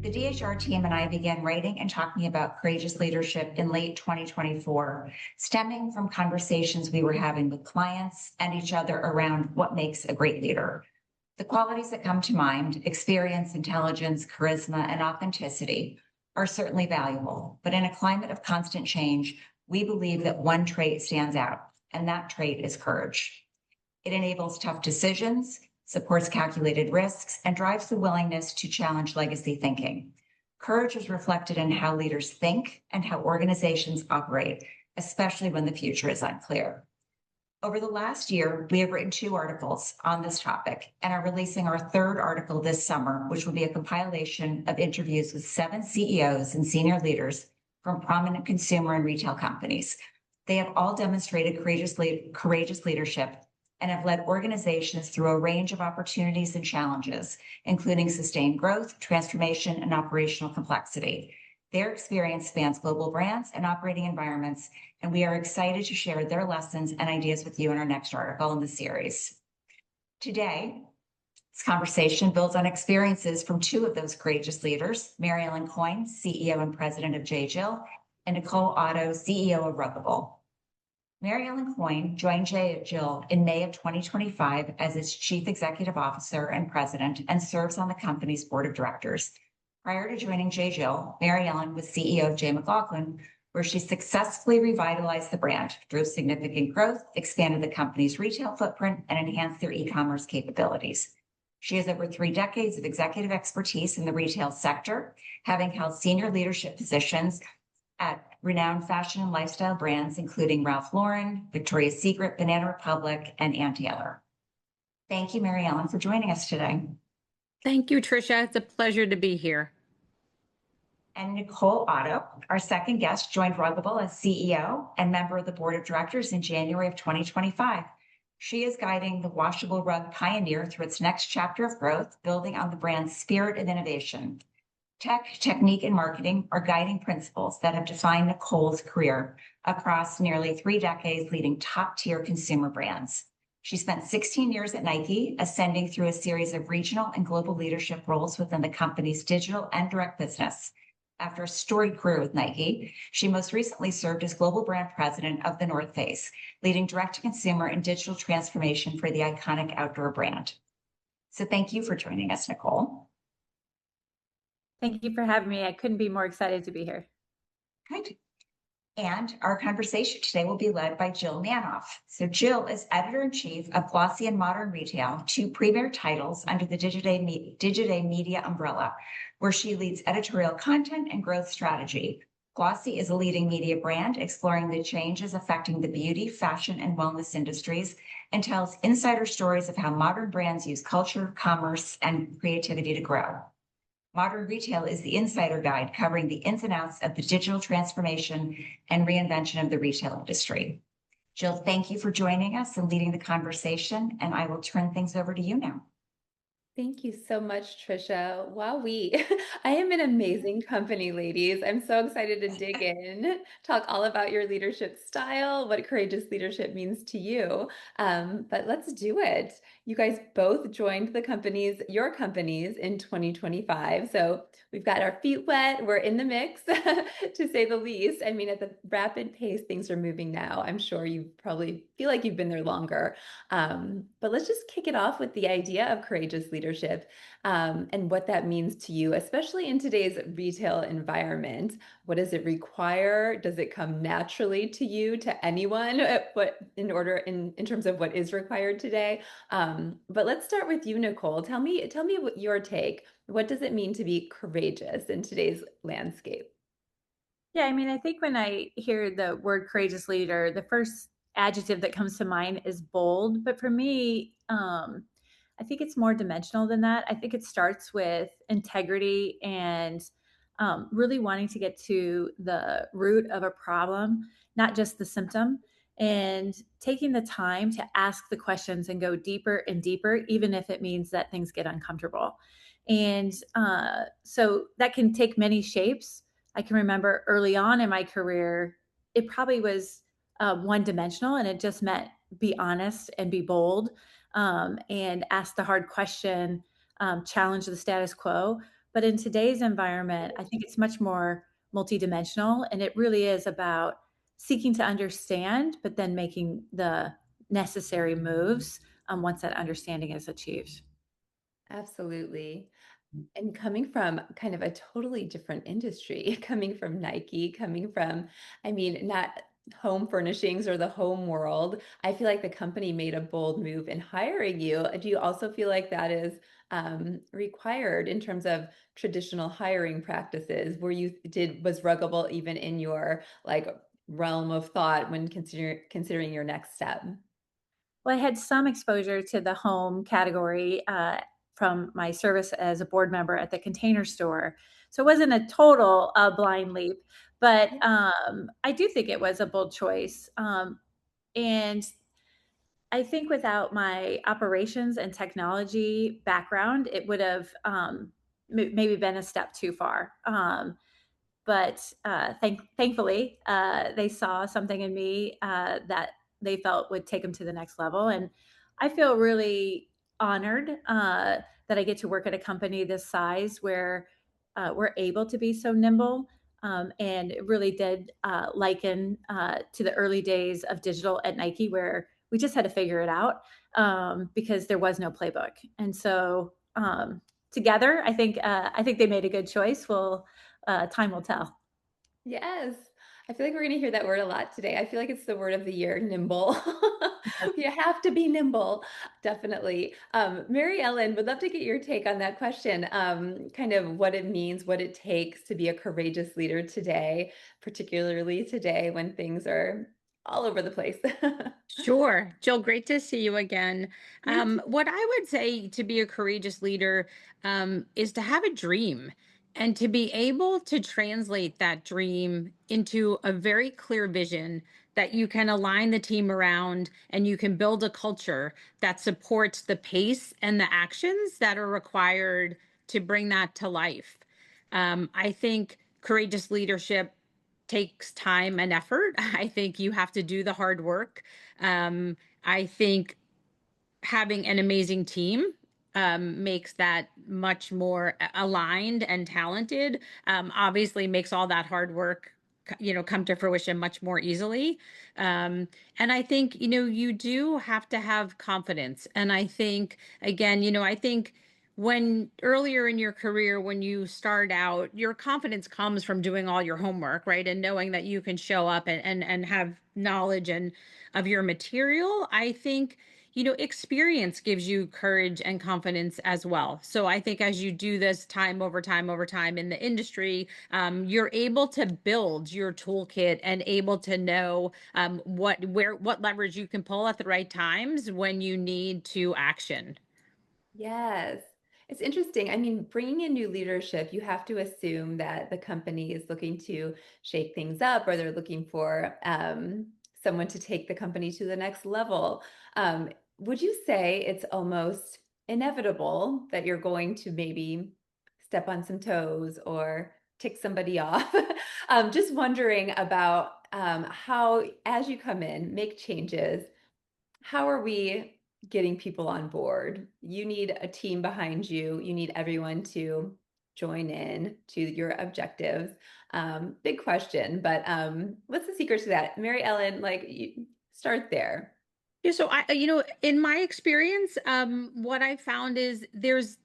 The DHR team and I began writing and talking about courageous leadership in late 2024, stemming from conversations we were having with clients and each other around what makes a great leader. The qualities that come to mind, experience, intelligence, charisma, and authenticity, are certainly valuable. But in a climate of constant change, we believe that one trait stands out, and that trait is courage. It enables tough decisions, supports calculated risks, and drives the willingness to challenge legacy thinking. Courage is reflected in how leaders think and how organizations operate, especially when the future is unclear. Over the last year, we have written 2 articles on this topic and are releasing our 3rd article this summer, which will be a compilation of interviews with 7 CEOs and senior leaders from prominent consumer and retail companies. They have all demonstrated courageous leadership and have led organizations through a range of opportunities and challenges, including sustained growth, transformation, and operational complexity. Their experience spans global brands and operating environments, and we are excited to share their lessons and ideas with you in our next article in the series. Today, this conversation builds on experiences from 2 of those courageous leaders, Mary Ellen Coyne, CEO and president of J.Jill, and Nicole Otto, CEO of Ruggable. Mary Ellen Coyne joined J.Jill in May of 2025 as its chief executive officer and president and serves on the company's board of directors. Prior to joining J.Jill, Mary Ellen was CEO of J. McLaughlin, where she successfully revitalized the brand, drove significant growth, expanded the company's retail footprint, and enhanced their e-commerce capabilities. She has over 3 decades of executive expertise in the retail sector, having held senior leadership positions at renowned fashion and lifestyle brands, including Ralph Lauren, Victoria's Secret, Banana Republic, and Ann Taylor. Thank you, Mary Ellen, for joining us today. Thank you, Tricia. It's a pleasure to be here. And Nicole Otto, our second guest, joined Ruggable as CEO and member of the board of directors in January of 2025. She is guiding the washable rug pioneer through its next chapter of growth, building on the brand's spirit of innovation. Tech, technique, and marketing are guiding principles that have defined Nicole's career across nearly 3 decades, leading top-tier consumer brands. She spent 16 years at Nike, ascending through a series of regional and global leadership roles within the company's digital and direct business. After a storied career with Nike, she most recently served as global brand president of The North Face, leading direct-to-consumer and digital transformation for the iconic outdoor brand. So thank you for joining us, Nicole. Thank you for having me. I couldn't be more excited to be here. Good. And our conversation today will be led by J.Jill Manoff. So J.Jill is editor-in-chief of Glossy and Modern Retail, 2 premier titles under the Digiday Media umbrella, where she leads editorial content and growth strategy. Glossy is a leading media brand exploring the changes affecting the beauty, fashion, and wellness industries, and tells insider stories of how modern brands use culture, commerce, and creativity to grow. Modern Retail is the insider guide covering the ins and outs of the digital transformation and reinvention of the retail industry. Jill, thank you for joining us and leading the conversation, and I will turn things over to you now. Thank you so much, Tricia. Wow, I am an amazing company, ladies. I'm so excited to dig in, talk all about your leadership style, what courageous leadership means to you. But let's do it. You guys both joined your companies in 2025. So we've got our feet wet. We're in the mix, to say the least. I mean, at the rapid pace things are moving now, I'm sure you probably feel like you've been there longer. But let's just kick it off with the idea of courageous leadership and what that means to you, especially in today's retail environment. What does it require? Does it come naturally to you, to anyone, but in terms of what is required today? But let's start with you, Nicole. Tell me what your take. What does it mean to be courageous in today's landscape? Yeah, I mean, I think when I hear the word courageous leader, the first adjective that comes to mind is bold. But for me, I think it's more dimensional than that. I think it starts with integrity and really wanting to get to the root of a problem, not just the symptom, and taking the time to ask the questions and go deeper and deeper, even if it means that things get uncomfortable. And so that can take many shapes. I can remember early on in my career, it probably was one dimensional, and it just meant be honest and be bold and ask the hard question, challenge the status quo. But in today's environment, I think it's much more multidimensional, and it really is about seeking to understand, but then making the necessary moves once that understanding is achieved. Absolutely. And coming from kind of a totally different industry, coming from Nike, coming from, I mean, not home furnishings or the home world, I feel like the company made a bold move in hiring you. Do you also feel like that is required in terms of traditional hiring practices? Was Ruggable even in your like realm of thought when considering your next step? Well, I had some exposure to the home category from my service as a board member at the Container Store. So it wasn't a total blind leap, but Yeah. I do think it was a bold choice. And I think without my operations and technology background, it would have maybe been a step too far. But thankfully, they saw something in me that they felt would take them to the next level. And I feel really honored that I get to work at a company this size where we're able to be so nimble. And it really did liken to the early days of digital at Nike, where we just had to figure it out because there was no playbook. And so together, I think they made a good choice. Time will tell. Yes. I feel like we're going to hear that word a lot today. I feel like it's the word of the year, nimble. You have to be nimble, definitely. Mary Ellen, would love to get your take on that question. Kind of what it means, what it takes to be a courageous leader today, particularly today when things are all over the place. Sure. Jill, great to see you again. You too. What I would say to be a courageous leader is to have a dream and to be able to translate that dream into a very clear vision that you can align the team around and you can build a culture that supports the pace and the actions that are required to bring that to life. I think courageous leadership takes time and effort. I think you have to do the hard work. I think having an amazing team makes that much more aligned and talented. Obviously, makes all that hard work, come to fruition much more easily. And I think you do have to have confidence. And I think again, I think when earlier in your career when you start out your confidence comes from doing all your homework, right, and knowing that you can show up and have knowledge and of your material. I think experience gives you courage and confidence as well. So I think as you do this time over time over time in the industry, you're able to build your toolkit and able to know what leverage you can pull at the right times when you need to action. Yes. It's interesting. I mean, bringing in new leadership, you have to assume that the company is looking to shake things up or they're looking for someone to take the company to the next level. Um, would you say it's almost inevitable that you're going to maybe step on some toes or tick somebody off? Just wondering about how, as you come in, make changes, how are we getting people on board? You need a team behind you. You need everyone to join in to your objectives. Big question, but what's the secret to that? Mary Ellen, like you start there. Yeah, so in my experience, what I found is there's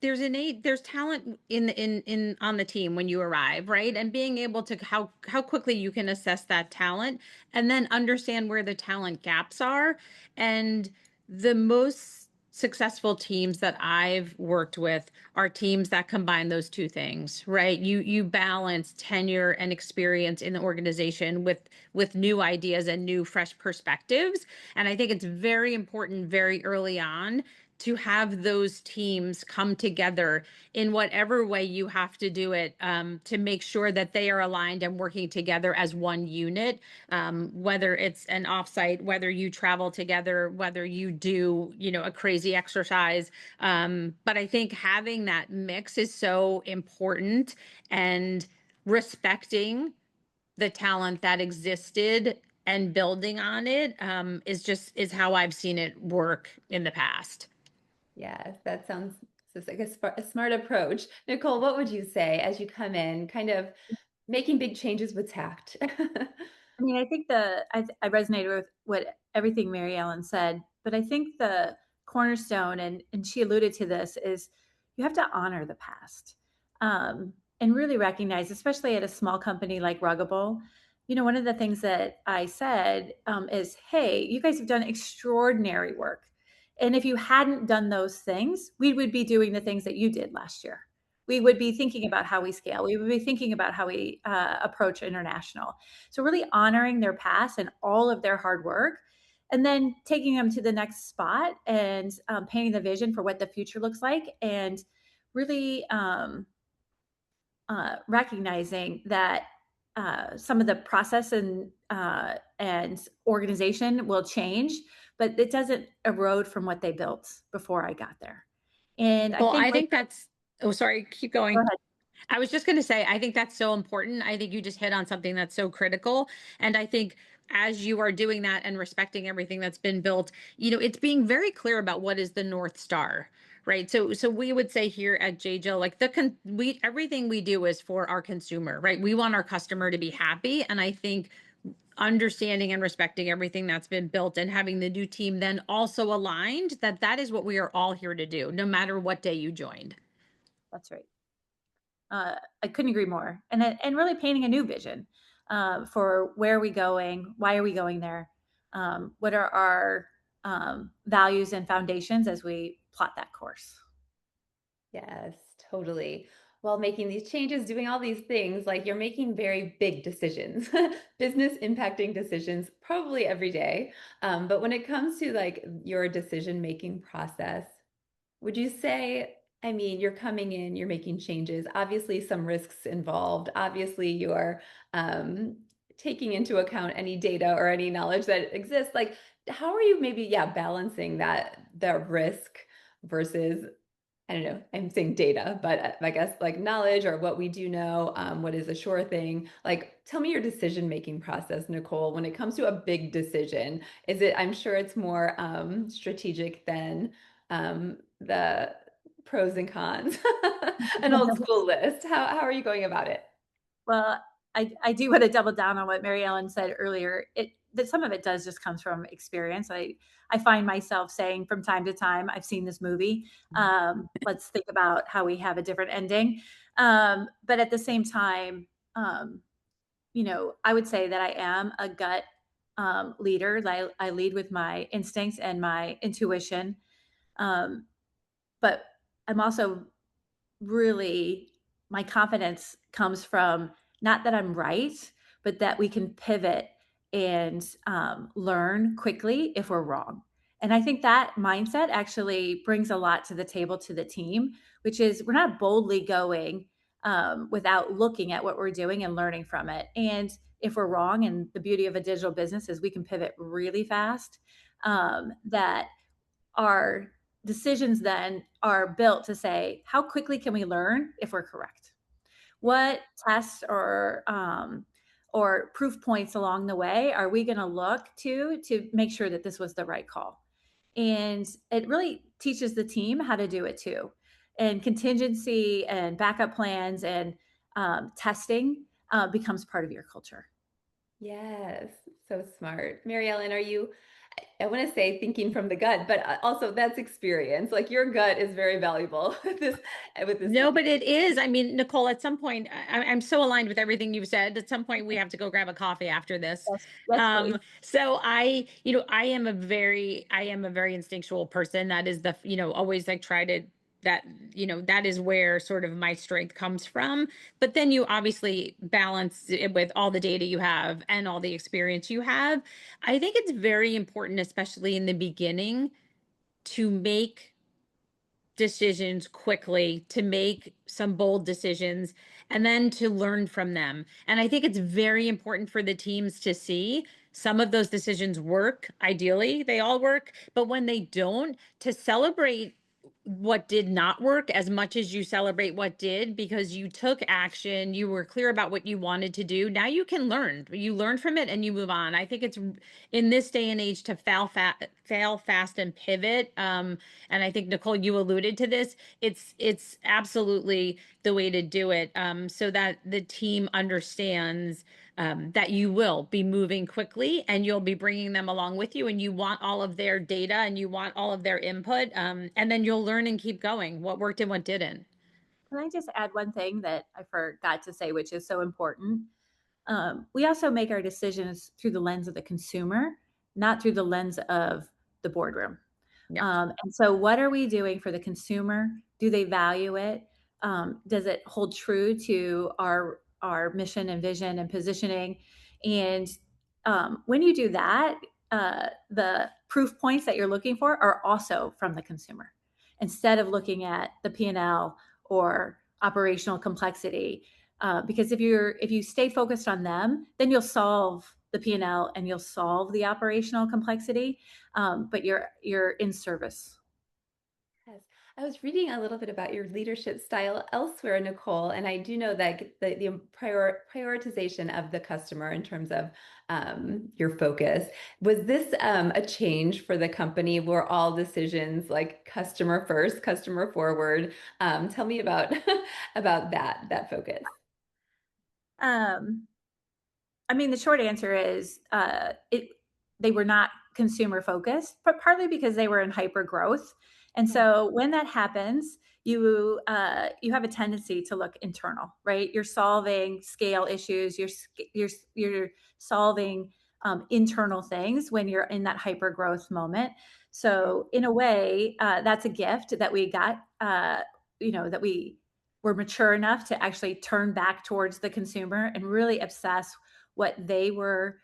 talent in on the team when you arrive, right? And being able to how quickly you can assess that talent and then understand where the talent gaps are. And the most successful teams that I've worked with are teams that combine those two things, right? You balance tenure and experience in the organization with new ideas and new fresh perspectives. And I think it's very important very early on to have those teams come together in whatever way you have to do it, to make sure that they are aligned and working together as one unit, whether it's an offsite, whether you travel together, whether you do, a crazy exercise. But I think having that mix is so important and respecting the talent that existed and building on it is how I've seen it work in the past. Yes, that sounds So it's like a smart approach. Nicole, what would you say as you come in, kind of making big changes with tact? I mean, I think I resonated with what everything Mary Ellen said, but I think the cornerstone, and she alluded to this, is you have to honor the past, and really recognize, especially at a small company like Ruggable. One of the things that I said is, "Hey, you guys have done extraordinary work, and if you hadn't done those things, we would be doing the things that you did last year. We would be thinking about how we scale. We would be thinking about how we approach international." So really honoring their past and all of their hard work, and then taking them to the next spot and painting the vision for what the future looks like, and really recognizing that some of the process and organization will change, but it doesn't erode from what they built before I got there. And I Well, think I like, think that's, oh, sorry, keep go going. ahead. I was just going to say, I think that's so important. I think you just hit on something that's so critical. And I think as you are doing that and respecting everything that's been built, it's being very clear about what is the North Star, right? So we would say here at J.Jill, like everything we do is for our consumer, right? We want our customer to be happy. And I think understanding and respecting everything that's been built and having the new team then also aligned that is what we are all here to do, no matter what day you joined. That's right. I couldn't agree more. And really painting a new vision for where are we going, why are we going there, what are our values and foundations as we plot that course. Yes, totally. While making these changes, doing all these things, like you're making very big decisions, business impacting decisions, probably every day. But when it comes to like your decision making process, would you say, I mean, you're coming in, you're making changes, obviously some risks involved. Obviously, you're taking into account any data or any knowledge that exists. Like, how are you maybe, yeah, balancing the risk versus, I don't know, I'm saying data, but I guess like knowledge or what we do know, what is a sure thing. Like, tell me your decision-making process, Nicole, when it comes to a big decision. I'm sure it's more strategic than the pros and cons, an old school list. How are you going about it? Well, I do want to double down on what Mary Ellen said earlier. That some of it does just comes from experience. I find myself saying from time to time, I've seen this movie. Let's think about how we have a different ending. But at the same time, I would say that I am a gut leader. I lead with my instincts and my intuition. But I'm also really, my confidence comes from not that I'm right, but that we can pivot and learn quickly if we're wrong. And I think that mindset actually brings a lot to the table to the team, which is we're not boldly going without looking at what we're doing and learning from it. And if we're wrong, and the beauty of a digital business is we can pivot really fast, that our decisions then are built to say, how quickly can we learn if we're correct? What tests or proof points along the way are we going to look to make sure that this was the right call? And it really teaches the team how to do it too. And contingency and backup plans and testing becomes part of your culture. Yes, so smart. Mary Ellen, I want to say thinking from the gut, but also that's experience. Like your gut is very valuable with this. No, but it is. I mean, Nicole, at some point, I'm so aligned with everything you've said. At some point, we have to go grab a coffee after this. Yes, yes, please. So I am a very instinctual person. That is always like try to that, that is where sort of my strength comes from. But then you obviously balance it with all the data you have and all the experience you have. I think it's very important, especially in the beginning, to make decisions quickly, to make some bold decisions, and then to learn from them. And I think it's very important for the teams to see some of those decisions work. Ideally, they all work, but when they don't, to celebrate what did not work as much as you celebrate what did, because you took action, you were clear about what you wanted to do. Now you can learn. You learn from it and you move on. I think it's in this day and age to fail fast and pivot. And I think Nicole, you alluded to this. It's absolutely the way to do it, so that the team understands that you will be moving quickly and you'll be bringing them along with you, and you want all of their data and you want all of their input, and then you'll learn and keep going what worked and what didn't. Can I just add one thing that I forgot to say, which is so important? We also make our decisions through the lens of the consumer, not through the lens of the boardroom. Yeah. And so, what are we doing for the consumer? Do they value it? Does it hold true to our mission and vision and positioning? And when you do that, the proof points that you're looking for are also from the consumer, instead of looking at the P&L or operational complexity. Because if you stay focused on them, then you'll solve the P&L and you'll solve the operational complexity, but you're in service. Yes. I was reading a little bit about your leadership style elsewhere, Nicole, and I do know that the prioritization of the customer in terms of your focus. Was this a change for the company? Were all decisions like customer first, customer forward? Tell me about about that focus. Um, I mean, the short answer is they were not consumer focused, but partly because they were in hyper growth. And so when that happens, you have a tendency to look internal, right? You're solving scale issues. You're solving internal things when you're in that hyper growth moment. So in a way, that's a gift that we got. That we were mature enough to actually turn back towards the consumer and really obsess what they were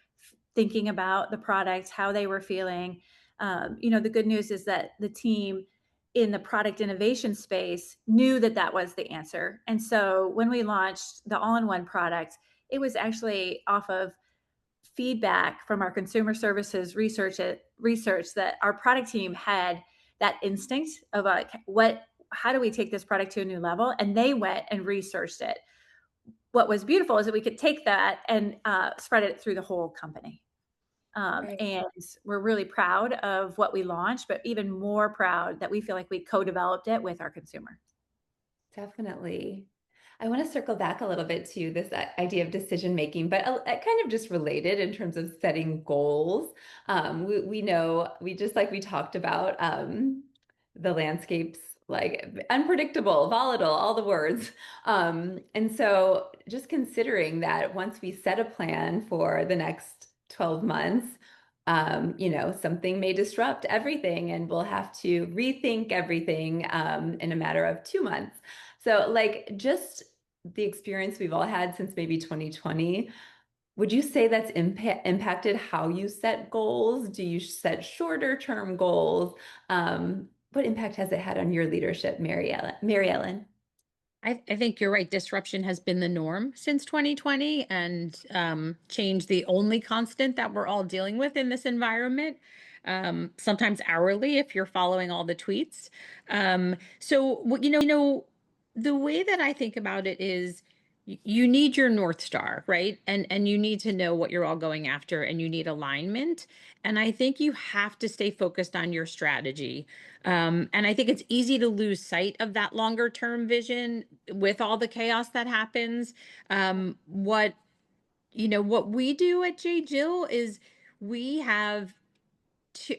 thinking about the product, how they were feeling. The good news is that the team in the product innovation space knew that that was the answer. And so when we launched the all-in-one product, it was actually off of feedback from our consumer services research that our product team had that instinct of how do we take this product to a new level? And they went and researched it. What was beautiful is that we could take that and spread it through the whole company. Right. And we're really proud of what we launched, but even more proud that we feel like we co-developed it with our consumer. Definitely. I want to circle back a little bit to this idea of decision making, but kind of just related in terms of setting goals. We know, we talked about, the landscapes like unpredictable, volatile, all the words. And so just considering that once we set a plan for the next 12 months, something may disrupt everything and we'll have to rethink everything in a matter of 2 months. So like just the experience we've all had since maybe 2020, would you say that's impacted how you set goals? Do you set shorter term goals? What impact has it had on your leadership, Mary Ellen? I think you're right. Disruption has been the norm since 2020, and change the only constant that we're all dealing with in this environment. Sometimes hourly, if you're following all the tweets. So the way that I think about it is you need your North Star, right? And you need to know what you're all going after, and you need alignment. And I think you have to stay focused on your strategy. And I think it's easy to lose sight of that longer term vision with all the chaos that happens. What we do at J.Jill is we have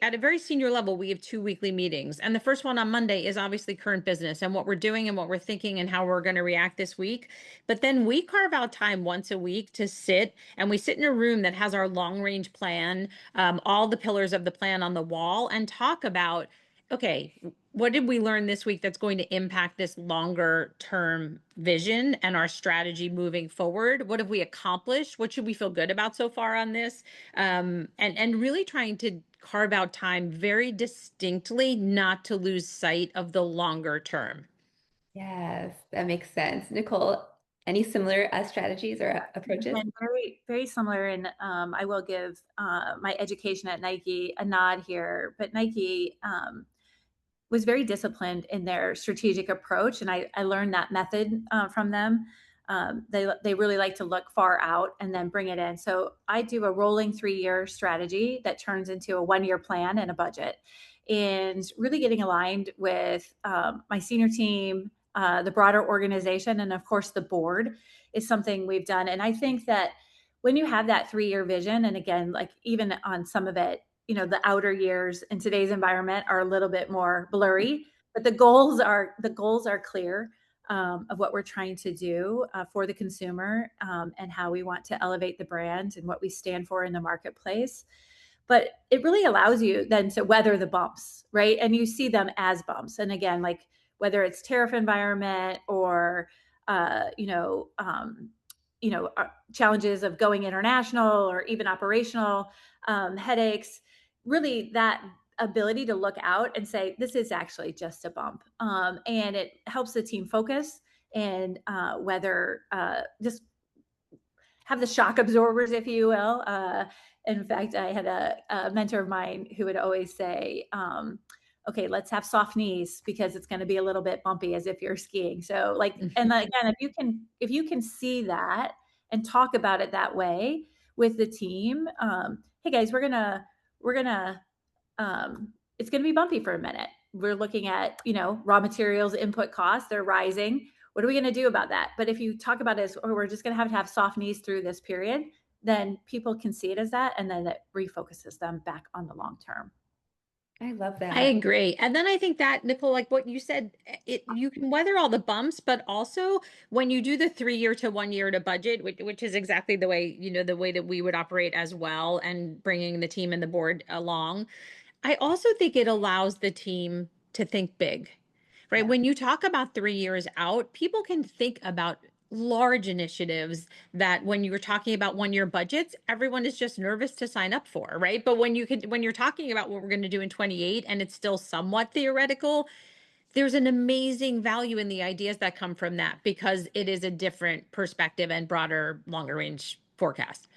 at a very senior level, we have 2 weekly meetings. And the first one on Monday is obviously current business and what we're doing and what we're thinking and how we're going to react this week. But then we carve out time once a week to sit, and we sit in a room that has our long range plan, all the pillars of the plan on the wall, and talk about, okay, what did we learn this week that's going to impact this longer term vision and our strategy moving forward? What have we accomplished? What should we feel good about so far on this? And really trying to carve out time very distinctly, not to lose sight of the longer term. Yes, that makes sense. Nicole, any similar strategies or approaches? And very, very similar. And I will give my education at Nike a nod here. But Nike was very disciplined in their strategic approach, and I learned that method from them. They really like to look far out and then bring it in. So I do a rolling 3-year strategy that turns into a 1-year plan and a budget, and really getting aligned with my senior team, the broader organization, and of course the board is something we've done. And I think that when you have that 3-year vision, and again, like even on some of it, the outer years in today's environment are a little bit more blurry, but the goals are clear, of what we're trying to do for the consumer, and how we want to elevate the brand and what we stand for in the marketplace. But it really allows you then to weather the bumps, right? And you see them as bumps. And again, like whether it's tariff environment or uh, you know, um, challenges of going international or even operational headaches, really that ability to look out and say, this is actually just a bump. And it helps the team focus and just have the shock absorbers, if you will. In fact, I had a mentor of mine who would always say, okay, let's have soft knees because it's going to be a little bit bumpy as if you're skiing. So like, and again, if you can see that and talk about it that way with the team, hey guys, we're gonna it's going to be bumpy for a minute. We're looking at, raw materials, input costs, they're rising. What are we going to do about that? But if you talk about it as, we're just going to have soft knees through this period, then people can see it as that. And then it refocuses them back on the long term. I love I that. agree. And then I think that, Nicole, like what you said, you can weather all the bumps, but also when you do the 3-year to 1-year to budget, which is exactly the way, the way that we would operate as well, and bringing the team and the board along. I also think it allows the team to think big, right? Yeah. When you talk about 3 years out, people can think about large initiatives that when you were talking about 1-year budgets, everyone is just nervous to sign up for, right? But when you're talking about what we're going to do in 28 and it's still somewhat theoretical, there's an amazing value in the ideas that come from that because it is a different perspective and broader, longer range forecast.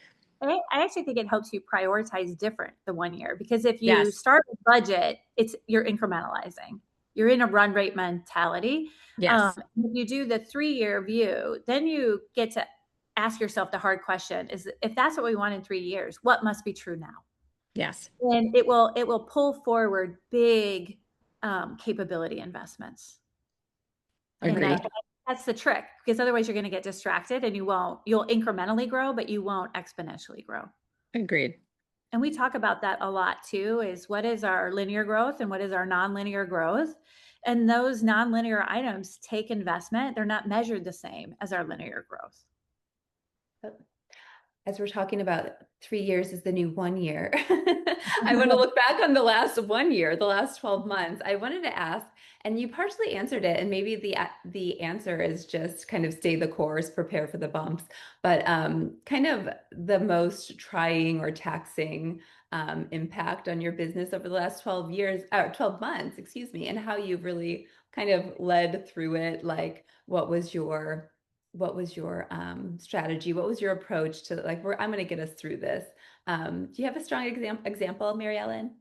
I actually think it helps you prioritize different the 1 year, because if you Yes. start a budget, you're incrementalizing. You're in a run rate mentality. Yes. If you do the 3-year view, then you get to ask yourself the hard question: is if that's what we want in 3 years, what must be true now? Yes. And it will pull forward big capability investments. And Agreed. that's the trick, because otherwise you're going to get distracted and you'll incrementally grow, but you won't exponentially grow. Agreed. And we talk about that a lot too, is what is our linear growth and what is our nonlinear growth? And those nonlinear items take investment. They're not measured the same as our linear growth. As we're talking about 3 years is the new 1 year, I want to look back on the last 1 year, the last 12 months. I wanted to ask, and you partially answered it, and maybe the answer is just kind of stay the course, prepare for the bumps, but kind of the most trying or taxing impact on your business over the last 12 years, or 12 months, excuse me, and how you've really kind of led through it. Like, what was your strategy? What was your approach to, like, I'm going to get us through this? Do you have a strong example, Mary Ellen?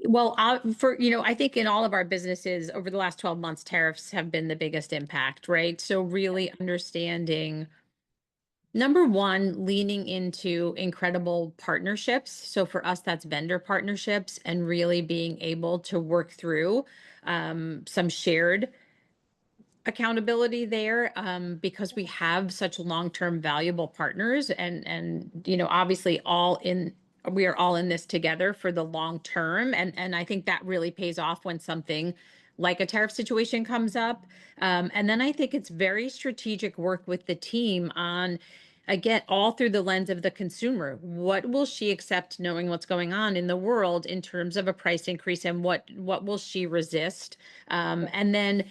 Well, I think in all of our businesses over the last 12 months, tariffs have been the biggest impact, right? So really understanding, number one, leaning into incredible partnerships. So for us, that's vendor partnerships, and really being able to work through some shared accountability there, because we have such long-term valuable partners, and obviously we are all in this together for the long term, and I think that really pays off when something like a tariff situation comes up. And then I think it's very strategic work with the team on, again, all through the lens of the consumer. What will she accept, knowing what's going on in the world in terms of a price increase, and what will she resist? And then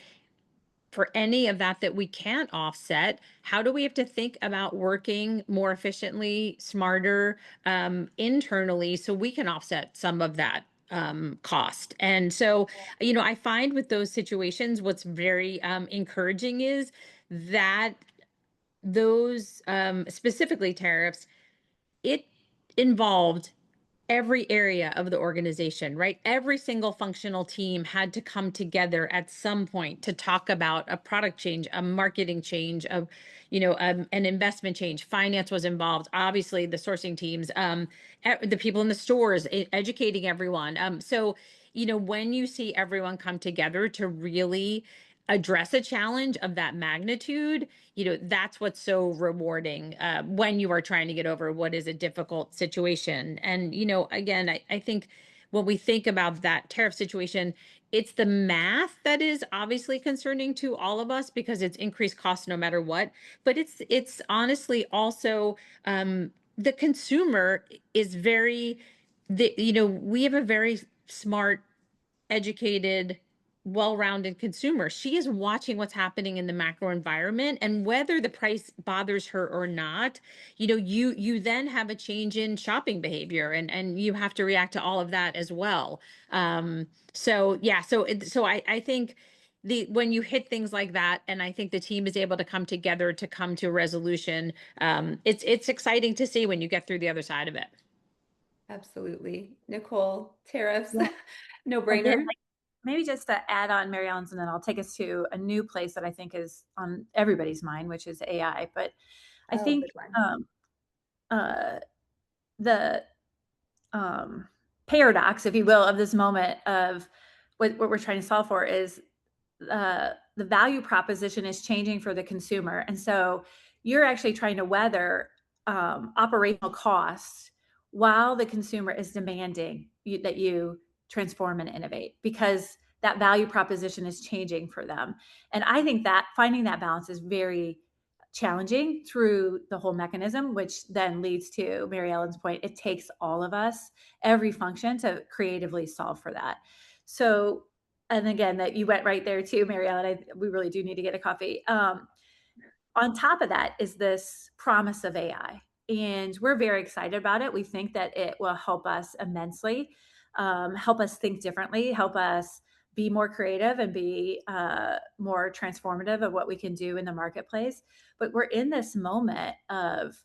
for any of that we can't offset, how do we have to think about working more efficiently, smarter, internally, so we can offset some of that cost? And so, I find with those situations, what's very encouraging is that those specifically tariffs, it involved every area of the organization, right? Every single functional team had to come together at some point to talk about a product change, a marketing change, of, an investment change. Finance was involved, obviously the sourcing teams, the people in the stores, educating everyone. So, when you see everyone come together to really address a challenge of that magnitude, that's what's so rewarding when you are trying to get over what is a difficult situation. And, again, I think when we think about that tariff situation, it's the math that is obviously concerning to all of us because it's increased costs no matter what. But it's honestly also the consumer is we have a very smart, educated, well-rounded consumer. She is watching what's happening in the macro environment, and whether the price bothers her or not, you then have a change in shopping behavior, and you have to react to all of that as well. So yeah, so I think when you hit things like that, and I think the team is able to come together to come to a resolution, it's exciting to see when you get through the other side of it. Absolutely. Nicole, tariffs, Yeah. no Again, brainer. like, maybe just to add on Mary Ellen's, and then I'll take us to a new place that I think is on everybody's mind, which is AI. But I Oh, think good one. uh, the um, paradox, if you will, of this moment of what we're trying to solve for is the value proposition is changing for the consumer. And so you're actually trying to weather operational costs while the consumer is demanding that you transform and innovate because that value proposition is changing for them. And I think that finding that balance is very challenging through the whole mechanism, which then leads to Mary Ellen's point. It takes all of us, every function, to creatively solve for that. So, and again, that you went right there too, Mary Ellen. We really do need to get a coffee. On top of that is this promise of AI, and we're very excited about it. We think that it will help us immensely, help us think differently, help us be more creative and be more transformative of what we can do in the marketplace. But we're in this moment of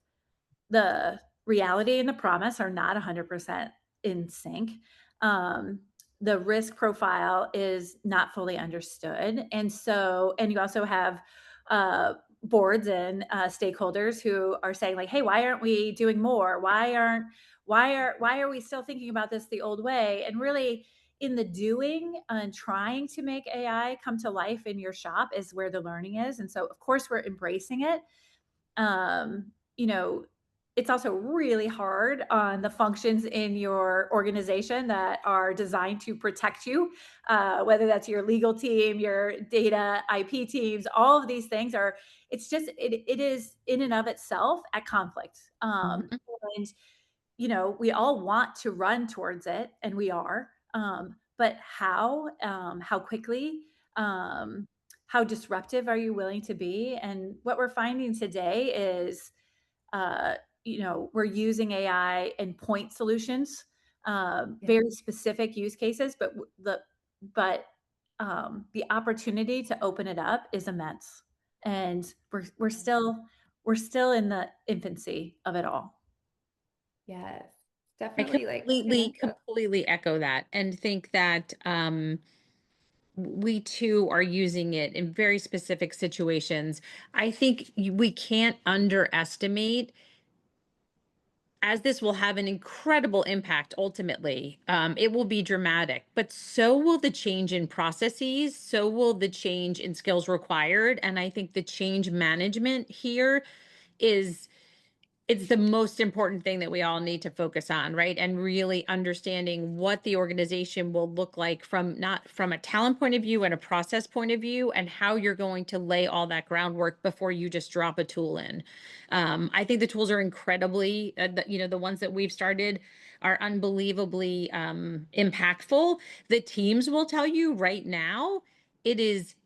the reality and the promise are not 100% in sync. The risk profile is not fully understood. And so, and you also have boards and stakeholders who are saying like, hey, why aren't we doing more? Why are we still thinking about this the old way? And really, in the doing and trying to make AI come to life in your shop is where the learning is. And so, of course, we're embracing it. You know, it's also really hard on the functions in your organization that are designed to protect you, whether that's your legal team, your data IP teams. All of these things are, it's just, it is in and of itself at conflict. Mhm. And we all want to run towards it, and we are. But how quickly, how disruptive are you willing to be? And what we're finding today is, uh, we're using AI in point solutions, very specific use cases, but the opportunity to open it up is immense, and we're still in the infancy of it all. Yes, I definitely like completely echo that, and think that we too are using it in very specific situations. I think we can't underestimate, as this will have an incredible impact ultimately. It will be dramatic, but so will the change in processes, so will the change in skills required. And I think the change management here is it's the most important thing that we all need to focus on, right? And really understanding what the organization will look like not from a talent point of view and a process point of view, and how you're going to lay all that groundwork before you just drop a tool in. I think the tools are incredibly, the ones that we've started are unbelievably impactful. The teams will tell you right now, it is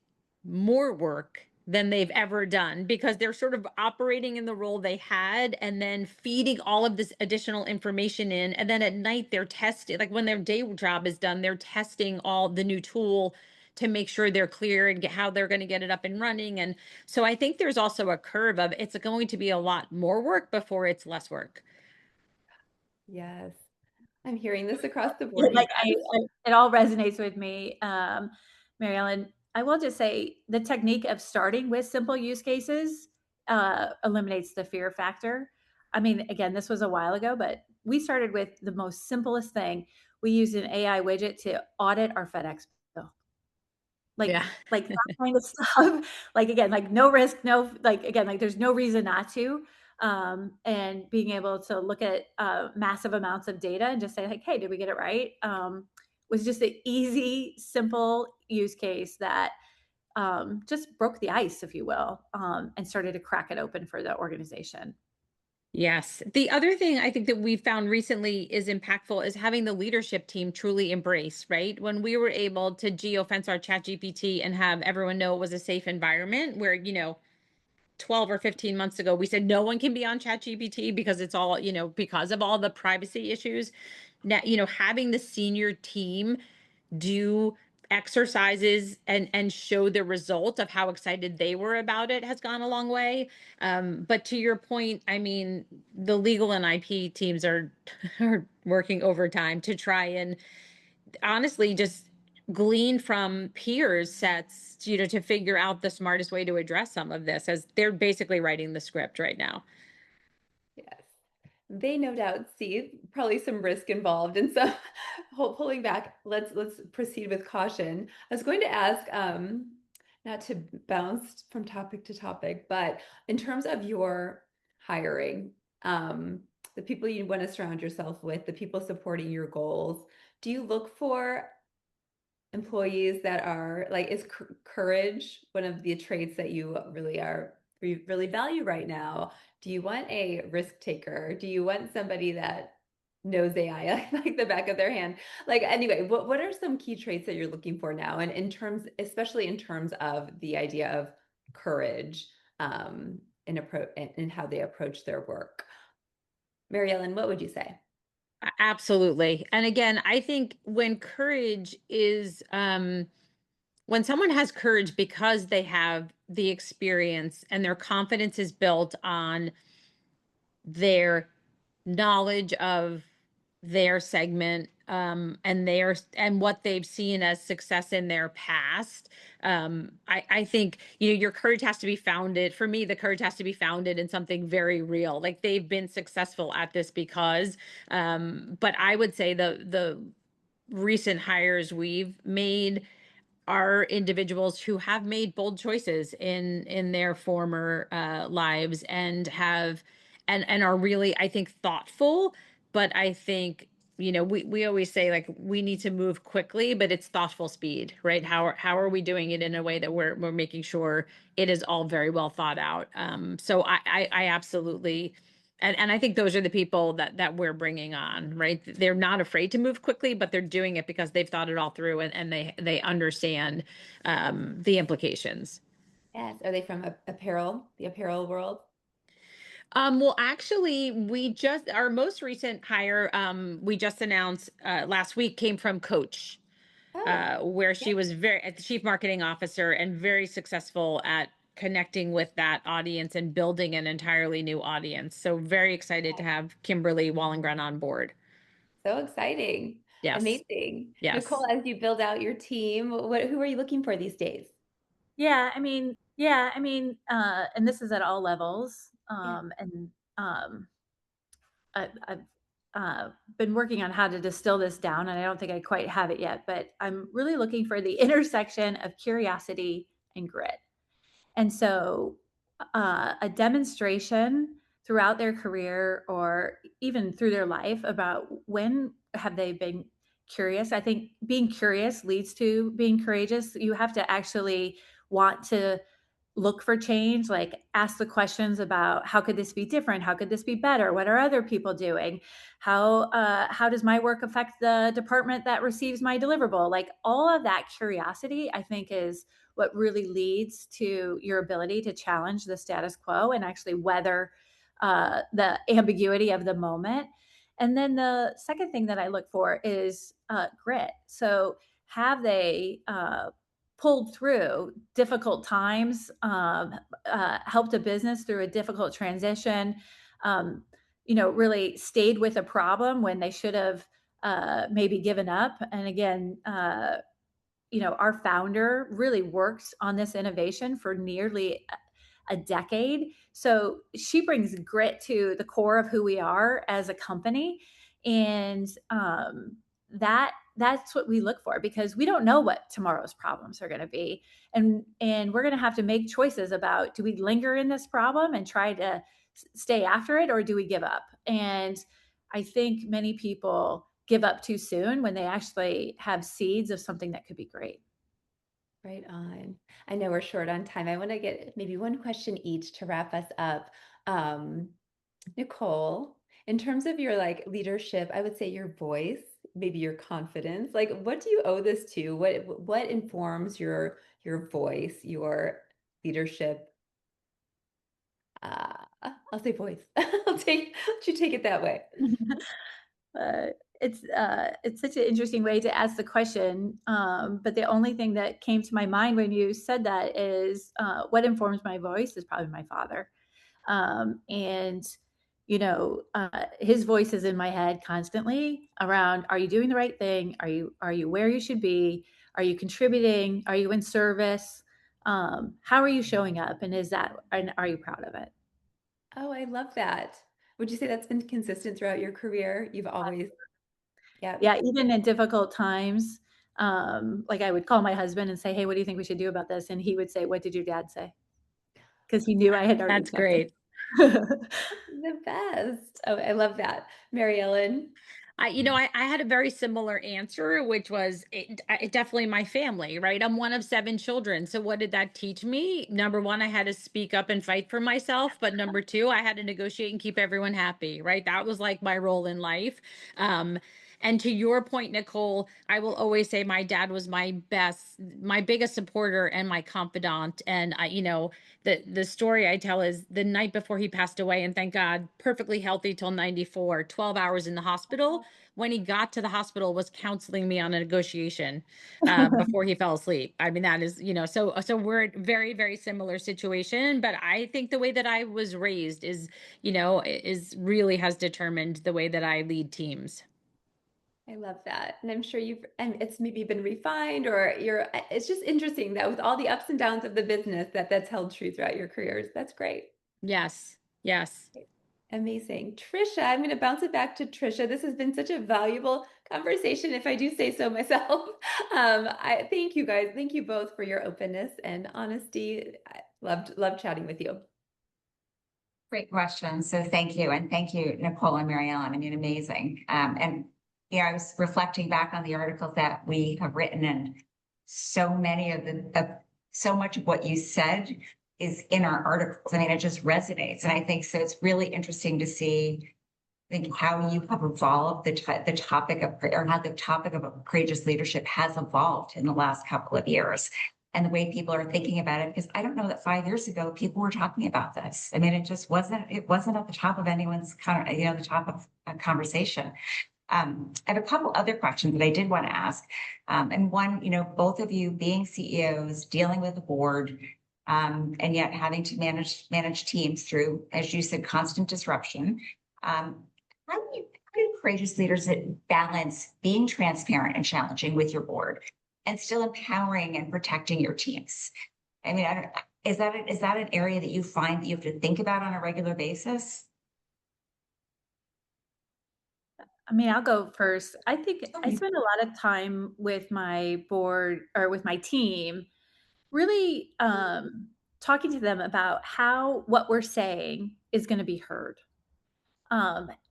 more work than they've ever done because they're sort of operating in the role they had and then feeding all of this additional information in. And then at night, they're testing, like when their day job is done, they're testing all the new tool to make sure they're clear and how they're going to get it up and running. And so I think there's also a curve of it's going to be a lot more work before it's less work. yes. I'm hearing this across the board, you Like guys. it all resonates with me. Mary Ellen, I will just say the technique of starting with simple use cases eliminates the fear factor. I mean, again, this was a while ago, but we started with the most simplest thing. We used an AI widget to audit our FedEx bill. Yeah. Like that kind of stuff. Like, again, like no risk, no, like, again, like there's no reason not to. And being able to look at massive amounts of data and just say like, hey, did we get it right? Was just an easy, simple use case that just broke the ice, if you will, and started to crack it open for the organization. Yes. The other thing I think that we found recently is impactful is having the leadership team truly embrace, right? When we were able to geofence our chat GPT and have everyone know it was a safe environment where, 12 or 15 months ago, we said no one can be on chat GPT because it's all, because of all the privacy issues. Now, having the senior team do exercises and show the result of how excited they were about it has gone a long way. But to your point, I mean, the legal and IP teams are are working overtime to try and honestly just glean from peers sets, to figure out the smartest way to address some of this, as they're basically writing the script right now. Yes. They no doubt see probably some risk involved. And so pulling back, let's proceed with caution. I was going to ask, not to bounce from topic to topic, but in terms of your hiring, the people you want to surround yourself with, the people supporting your goals, do you look for employees that are like, is courage one of the traits that you really value right now? Do you want a risk taker? Do you want somebody that knows AI like the back of their hand? Like, anyway, what are some key traits that you're looking for now? And in terms, especially in terms of the idea of courage, in how they approach their work. Mary Ellen, what would you say? Absolutely. And again, I think when someone has courage because they have the experience and their confidence is built on their knowledge of their segment, and what they've seen as success in their past. I think your courage has to be founded. For me, the courage has to be founded in something very real, like they've been successful at this because. But I would say the recent hires we've made are individuals who have made bold choices in their former lives and have and are really, I think, thoughtful. But I think, we always say like we need to move quickly, but it's thoughtful speed, right? How are we doing it in a way that we're making sure it is all very well thought out? So I absolutely, and I think those are the people that we're bringing on, right? They're not afraid to move quickly, but they're doing it because they've thought it all through, and they understand the implications. Yes. Are they from the apparel world? Well, actually, our most recent hire, we just announced last week, came from Coach, Oh, where yeah. she was the chief marketing officer and very successful at connecting with that audience and building an entirely new audience. So very excited to have Kimberly Wallengren on board. So exciting. Yes. Amazing. Yes. Nicole, as you build out your team, who are you looking for these days? And this is at all levels. Yeah. And I've been working on how to distill this down, and I don't think I quite have it yet, but I'm really looking for the intersection of curiosity and grit. And so, a demonstration throughout their career or even through their life about when have they been curious. I think being curious leads to being courageous. You have to actually want to look for change, like ask the questions about how could this be different, how could this be better, what are other people doing, how does my work affect the department that receives my deliverable. Like all of that curiosity, I think, is what really leads to your ability to challenge the status quo and actually weather the ambiguity of the moment. And then the second thing that I look for is grit. So have they pulled through difficult times, helped a business through a difficult transition, really stayed with a problem when they should have maybe given up. And again, our founder really worked on this innovation for nearly a decade. So she brings grit to the core of who we are as a company. And that's what we look for, because we don't know what tomorrow's problems are going to be. And we're going to have to make choices about, do we linger in this problem and try to stay after it, or do we give up? And I think many people give up too soon when they actually have seeds of something that could be great. Right on. I know we're short on time. I want to get maybe one question each to wrap us up. Nicole, in terms of your like leadership, I would say your voice, maybe your confidence. Like, what do you owe this to? What informs your voice, your leadership? I'll say voice. Let you take it that way. It's such an interesting way to ask the question. But the only thing that came to my mind when you said that is, what informs my voice is probably my father. And his voice is in my head constantly around, are you doing the right thing? Are you where you should be? Are you contributing? Are you in service? How are you showing up? And are you proud of it? Oh, I love that. Would you say that's been consistent throughout your career? You've always, yeah. Yeah, even in difficult times, like I would call my husband and say, "Hey, what do you think we should do about this?" And he would say, "What did your dad say?" Because he knew I had already That's checked it. great. The best. Oh, I love that. Mary Ellen. I had a very similar answer, which was definitely my family, right? I'm one of 7 children. So what did that teach me? Number one, I had to speak up and fight for myself. But number two, I had to negotiate and keep everyone happy, right? That was like my role in life. And to your point, Nicole, I will always say my dad was my biggest supporter and my confidant. And the story I tell is the night before he passed away, and thank God, perfectly healthy till 94, 12 hours in the hospital. When he got to the hospital, was counseling me on a negotiation before he fell asleep. I mean, that is, so we're in very, very similar situation. But I think the way that I was raised is really has determined the way that I lead teams. I love that. And I'm sure and it's maybe been refined, or it's just interesting that with all the ups and downs of the business, that's held true throughout your careers. That's great. Yes. Yes. Amazing. Tricia, I'm going to bounce it back to Tricia. This has been such a valuable conversation, if I do say so myself. I thank you guys. Thank you both for your openness and honesty. I loved chatting with you. Great question. So thank you. And thank you, Nicole and Mary Ellen. I mean, amazing. I was reflecting back on the articles that we have written, and so many so much of what you said is in our articles. I mean, it just resonates. And I think so it's really interesting to see, I think, how you have evolved the topic of, or how the topic of courageous leadership has evolved in the last couple of years, and the way people are thinking about it. Because I don't know that 5 years ago people were talking about this. I mean, it wasn't at the top of anyone's the top of a conversation. I have a couple other questions that I did want to ask. And one, both of you being CEOs, dealing with the board, and yet having to manage teams through, as you said, constant disruption. How do courageous leaders balance being transparent and challenging with your board and still empowering and protecting your teams? I mean, is that an area that you find that you have to think about on a regular basis? I mean, I'll go first. I think I spend a lot of time with my board, or with my team, really talking to them about how what we're saying is going to be heard,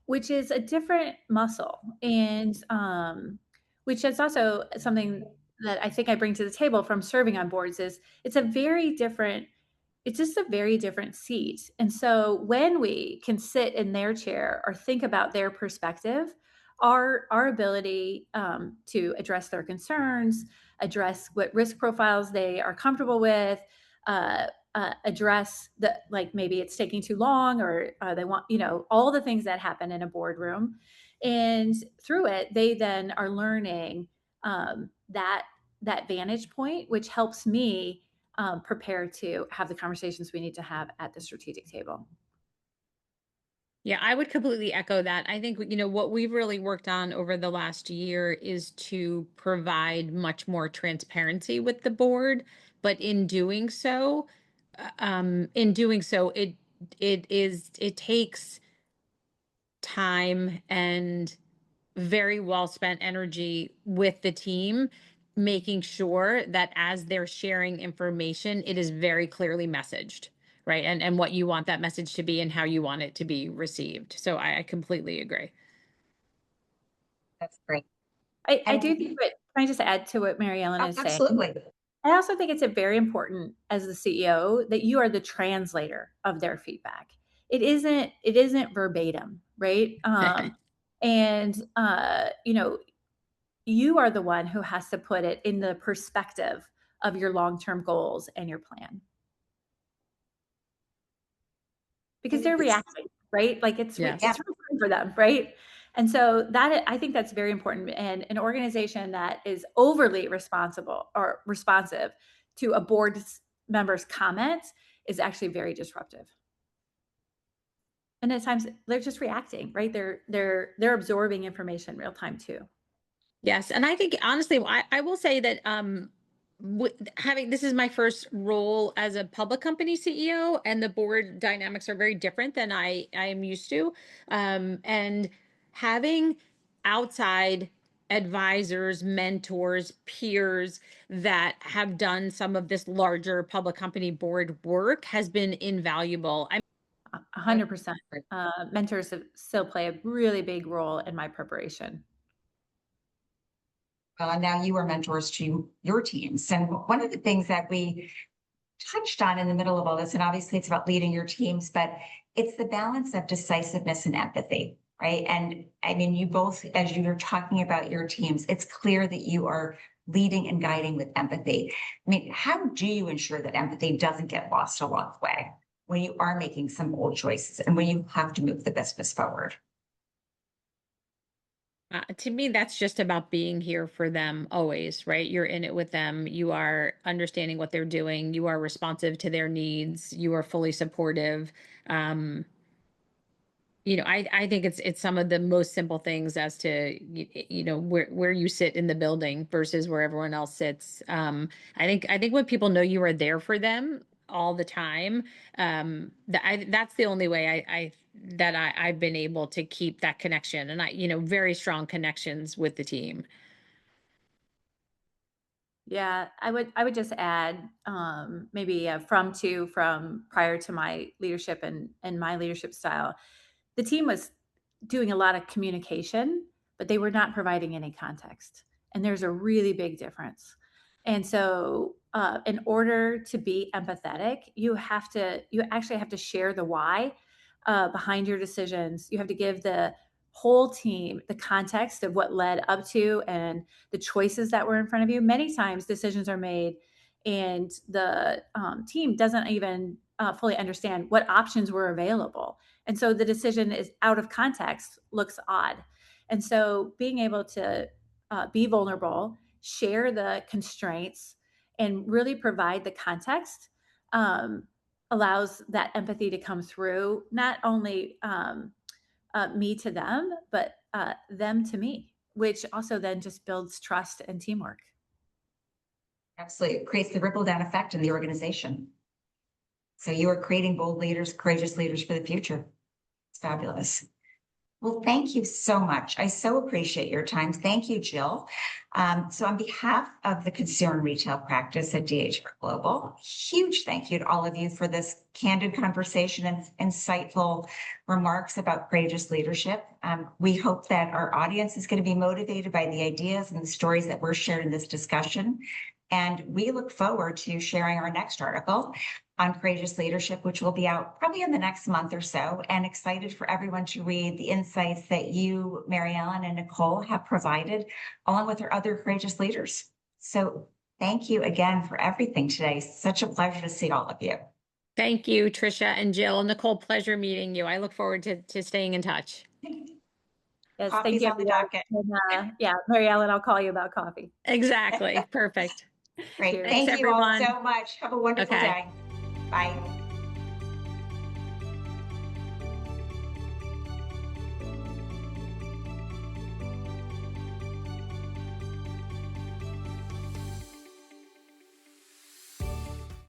which is a different muscle. And which is also something that I think I bring to the table from serving on boards. Is it's just a very different seat. And so when we can sit in their chair or think about their perspective, our ability to address their concerns, address what risk profiles they are comfortable with, address like maybe it's taking too long, or they want, all the things that happen in a boardroom. And through it, they then are learning that vantage point, which helps me prepare to have the conversations we need to have at the strategic table. Yeah, I would completely echo that. I think, what we've really worked on over the last year is to provide much more transparency with the board. But in doing so, it takes time and very well spent energy with the team, making sure that as they're sharing information, it is very clearly messaged, right? And what you want that message to be and how you want it to be received. So I completely agree. That's great. I And do think can I just add to what Mary Ellen oh, is saying? absolutely. I also think it's a very important as the CEO that you are the translator of their feedback. It isn't verbatim, right? And you are the one who has to put it in the perspective of your long-term goals and your plan. Because they're reacting, right? Like it's Yes. it's real time for them, right? And so that I think that's very important. And an organization that is overly responsible or responsive to a board member's comments is actually very disruptive. And at times they're just reacting, right? They're absorbing information real time too. Yes, and I think honestly, I will say that having this is my first role as a public company CEO, and the board dynamics are very different than I am used to, and having outside advisors, mentors, peers that have done some of this larger public company board work has been invaluable. 100%. Mentors still play a really big role in my preparation. Well, and now you are mentors to your teams. And one of the things that we touched on in the middle of all this, and obviously it's about leading your teams, but it's the balance of decisiveness and empathy, right? And I mean, you both, as you're talking about your teams, it's clear that you are leading and guiding with empathy. I mean, how do you ensure that empathy doesn't get lost along the way when you are making some bold choices and when you have to move the business forward? To me, that's just about being here for them always, right? You're in it with them. You are understanding what they're doing. You are responsive to their needs. You are fully supportive. Um, I think it's some of the most simple things as to where you sit in the building versus where everyone else sits. I think when people know you are there for them all the time, that's the only way I've been able to keep that connection, and very strong connections with the team. Yeah, I would just add maybe from prior to my leadership and my leadership style, the team was doing a lot of communication, but they were not providing any context. And there's a really big difference. And so, in order to be empathetic, you actually have to share the why behind your decisions. You have to give the whole team the context of what led up to and the choices that were in front of you. Many times, decisions are made, and the team doesn't even fully understand what options were available. And so the decision is out of context, looks odd. And so being able to be vulnerable, share the constraints, and really provide the context allows that empathy to come through, not only me to them, but them to me, which also then just builds trust and teamwork. Absolutely. It creates the ripple down effect in the organization. So you are creating bold leaders, courageous leaders for the future. It's fabulous. Well, thank you so much. I so appreciate your time. Thank you, Jill. So on behalf of the consumer retail practice at DHR Global, huge thank you to all of you for this candid conversation and insightful remarks about courageous leadership. We hope that our audience is going to be motivated by the ideas and the stories that were shared in this discussion. And we look forward to sharing our next article on courageous leadership, which will be out probably in the next month or so, and excited for everyone to read the insights that you, Mary Ellen, and Nicole have provided, along with our other courageous leaders. So thank you again for everything today. Such a pleasure to see all of you. Thank you, Tricia and Jill. Nicole, pleasure meeting you. I look forward to staying in touch. Yes, Coffee's thank you. on the docket. And, yeah, Mary Ellen, I'll call you about coffee. Exactly. Perfect. Great. Cheers. Thank Thanks, you all everyone. so much. Have a wonderful Okay. day. Bye.